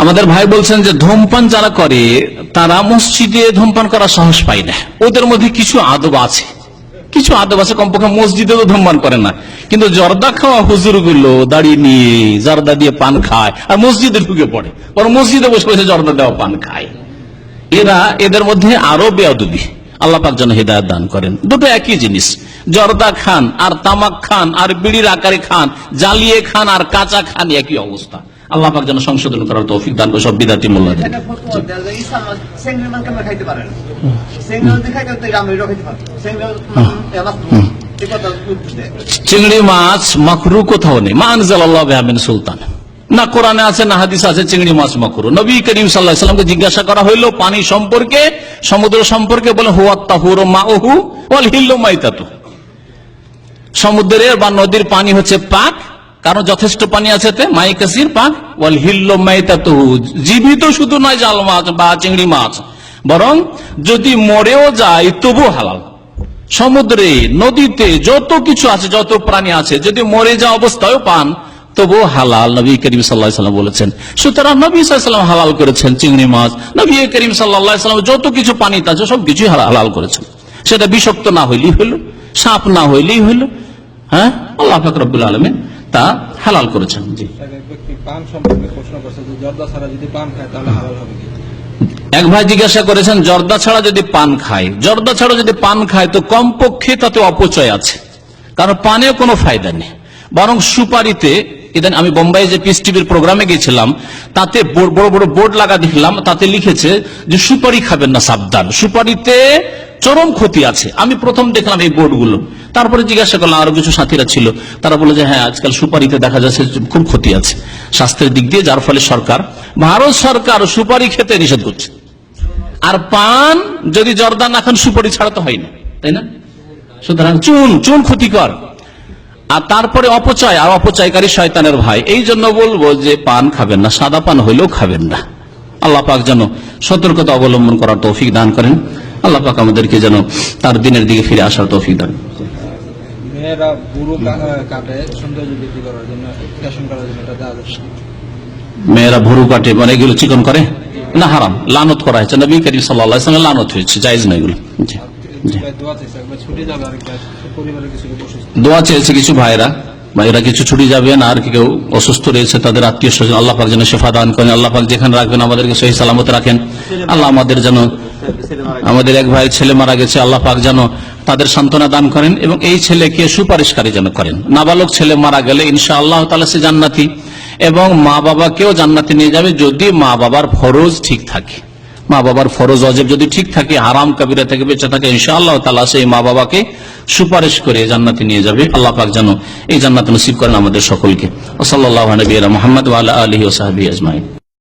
আমাদের ভাই বলছেন যে ধূমপান যারা করে তারা মসজিদে ধূমপান করার সাহস পায় না। ওদের মধ্যে কিছু আদব আছে, কমপক্ষে মসজিদে তো ধূমপান করে না, কিন্তু জর্দা খাওয়া হুজুর গুলো দাড়ি নিয়ে জর্দা দিয়ে পান খায় আর মসজিদে ঢুকে পড়ে, বরং মসজিদে বসে বসে জর্দা দেওয়া পান খায়। এদের মধ্যে আরো বেয়াদবি, আল্লাহ পাক যেন হিদায়াত দান করেন। দুটো একই জিনিস, জর্দা খান আর তামাক খান আর বিড়ির আকারে খান, জ্বালিয়ে খান আর কাঁচা খান, একই অবস্থা। আল্লাহ পাক যেন সংশোধন করার তৌফিক দান করে সব বিদাতি মোল্লা দেন। চিংড়ি মাছ মাকরু কোথাও নেই, মা আনজালাল্লাহু বিহা মিন সুলতান, না কোরআনে আছে না হাদিস আছে চিংড়ি মাছ মাকরু। নবী করিম সাল্লাল্লাহু আলাইহি ওয়াসাল্লামকে জিজ্ঞাসা করা হইল পানি সম্পর্কে, সমুদ্র সম্পর্কে, বলে হুয়াত তাহুরু মাউহু ওয়াল হিল্লু মাইতাতু। সমুদ্রের বা নদীর পানি হচ্ছে পাক, কারণ যথেষ্ট পানি আছে তে মাই কাসির পাক, ওয়াল হিল্লু মাইতাতু, জীবিত শুধু নয় জাল মাছ বা চিংড়ি মাছ, বরং যদি মরেও যায় তবু হালাল। সমুদ্রে নদীতে যত কিছু আছে, যত প্রাণী আছে, যদি মরে যাওয়া অবস্থায় পান তবু হালাল, নবী করিম সাল্লাল্লাহু আলাইহি ওয়াসাল্লাম বলেছেন। সুতরাং নবী সাল্লাল্লাহু আলাইহি ওয়াসাল্লাম হালাল করেছেন চিংড়ি মাছ, নবী করিম সাল্লাল্লাহু আলাইহি ওয়াসাল্লাম যত কিছু পানিতে আছে সবকিছু হালাল করেছেন। সেটা বিষাক্ত না হইলেই হইল, সাপ না হইলেই হইল, হ্যাঁ, আল্লাহ পাক রব্বুল আলামিন তা হালাল করেছেন। জি, পান সম্পর্কে প্রশ্ন করছে যে জর্দা ছাড়া যদি পান খায় তাহলে হালাল হবে কি? এক ভাই জিজ্ঞাসা করেছেন জর্দা ছাড়া যদি পান খায়, জর্দা ছাড়া যদি পান খায় তো কমপক্ষে তাতে অপচয় আছে, কারণ পানেও কোনো ফায়দা নেই, বরং সুপারিতে, ইদান আমি বোম্বাই যে পিস টিভির প্রোগ্রামে গেছিলাম, তাতে বড় বড় বোর্ড লাগা দেখলাম, তাতে লিখেছে যে সুপারি খাবেন না, সাবধান, সুপারিতে চরম ক্ষতি আছে। আমি প্রথম দেখলাম এই বোর্ডগুলো, তারপরে জিজ্ঞাসা করলাম, আরো কিছু সাথীরা ছিল, তারা বলে যে হ্যাঁ আজকাল সুপারিতে দেখা যাচ্ছে খুব ক্ষতি আছে স্বাস্থ্যের দিক দিয়ে, যার ফলে ভারত সরকার সুপারি খেতে নিষেধ করছে। আর পান যদি জর্দা না খান সুপারি ছাড়া তো হয় না, তাই না? সুতরাং চুন ক্ষতিকর, আর তারপরে অপচয়, আর অপচয়কারী শয়তানের ভাই। এই জন্য বলবো যে পান খাবেন না, সাদা পান হইলেও খাবেন না। আল্লাহ পাক যেন সতর্কতা অবলম্বন করার তৌফিক দান করেন। আল্লাহ পাক আমাদেরকে যেন তার দিনের দিকে ফিরে আসার তৌফিক দান। মেয়েরা বুড়ো কাটে সৌন্দর্য বৃদ্ধি করার জন্য, ফ্যাশন করার জন্য, এটা দেওয়া যাবে? মেয়েরা ভুরু কাটে মানে এগুলো চিকন করে না, হারাম, লানত করা হয়েছে, নবী করিম সাল্লাল্লাহু আলাইহি ওয়াসাল্লাম লানত হয়েছে, জায়েজ নয় এগুলো। দোয়া চেয়েছে কিছু ভাইরা, এরা কিছু ছুটি যাবেন, আর কেউ অসুস্থ রয়েছে, তাদের আত্মীয় স্বজন, আল্লাহ পাক যেন শিফা দান করেন, আল্লাহ পাক যেখানে রাখবেন আমাদেরকে সহি সালামত রাখেন। আল্লাহ আমাদের এক ভাইয়ের ছেলে মারা গেছে, আল্লাহ পাক যেন তাদের সান্ত্বনা দান করেন এবং এই ছেলেকে সুপারিশকারী যেন করেন। নাবালক ছেলে মারা গেলে ইনশাআল্লাহ তাআলা সে জান্নাতি, এবং মা বাবাকেও জান্নাতে নিয়ে যাবে যদি মা বাবার ফরজ ঠিক থাকে, মা বাবার ফরজ ওয়াজিব যদি ঠিক থাকে, হারাম কাবিরা থেকে বেঁচে থাকে, ইনশাআল্লাহ তাআলা সেই মা বাবাকে সুপারিশ করে জান্নাতে নিয়ে যাবে। আল্লাহ পাক যেন এই জান্নাত নসিব করেন আমাদের সকলকে। সাল্লাল্লাহু আলাইহি ওয়া সাল্লাম মুহাম্মদ ওয়া আলা আলিহি ওয়া সাহবিহি আজমাইন।